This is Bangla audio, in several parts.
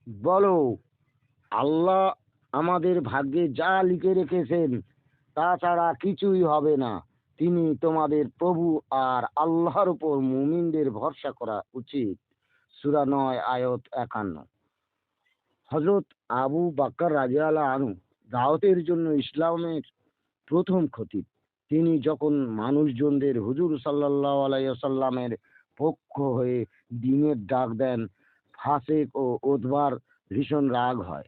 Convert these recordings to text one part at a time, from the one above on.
বলো, আল্লাহ আমাদের ভাগ্যে যা লিখে রেখেছেন তাছাড়া কিছুই হবে না। তিনি তোমাদের প্রভু, আর আল্লাহর উপর মুমিনদের ভরসা করা উচিত। সূরা ৯ আয়াত ৫১। হযরত আবু বকর রাদিয়াল্লাহু আনহু দাওয়াতের জন্য ইসলামের প্রথম খতিব। তিনি যখন মানুষজনদের হুজুর সাল্লাল্লাহু আলাইহি ওয়াসাল্লামের পক্ষ হয়ে দ্বীনের ডাক দেন, ফাসেক ও উতবার ভীষণ রাগ হয়।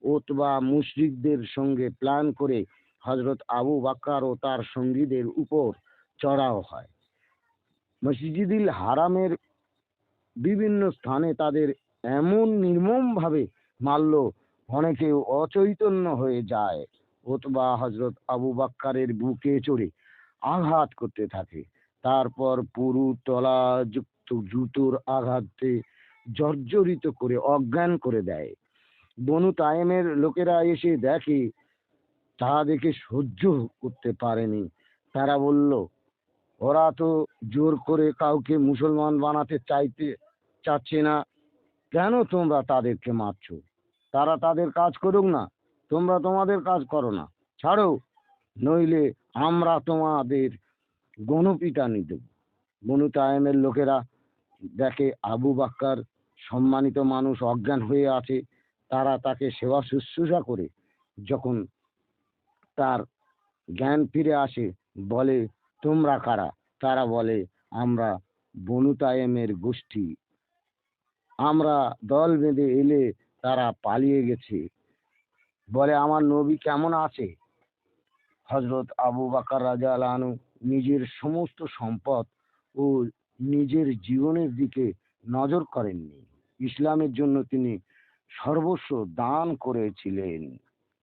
উতবা মুশরিকদের সঙ্গে প্ল্যান করে হযরত আবু বকর ও তার সঙ্গীদের উপর চড়াও হয়। মসজিদুল হারামের বিভিন্ন স্থানে তাদের এমন নির্মমভাবে মারল, অনেকে অচৈতন্য হয়ে যায়। উতবা হযরত আবু বকরের বুকে চড়ে আঘাত করতে থাকে। তারপর পুরু তলা যুক্ত জুতোর আঘাতে জর্জরিত করে অজ্ঞান করে দেয়। বনু তায়েমের লোকেরা এসে দেখে, তা দেখে সহ্য করতে পারেনি। তারা বলল, ওরা তো জোর করে কাউকে মুসলমান বানাতে চাচ্ছে না, কেন তোমরা তাদেরকে মারছো? তারা তাদের কাজ করুক না, তোমরা তোমাদের কাজ করো না। ছাড়ো, নইলে আমরা তোমাদের গণপিটানি দেব। বনু তায়েমের লোকেরা দেখে আবু বকর সম্মানিত মানুষ অজ্ঞান হয়ে আছে। তারা তাকে সেবা শুশ্রূষা করে যখন তার জ্ঞান ফিরে আসে, বলে, তোমরা কারা? তারা বলে, আমরা বনু তায়েমের গোষ্ঠী। আমরা দল বেঁধে এলে তারা পালিয়ে গেছে। বলে, আমার নবী কেমন আছে? হযরত আবু বকর রাদিয়াল্লাহু আনহু নিজের সমস্ত সম্পদ ও নিজের জীবনের দিকে নজর করেননি। ইসলামের জন্য তিনি সর্বস্ব দান করেছিলেন।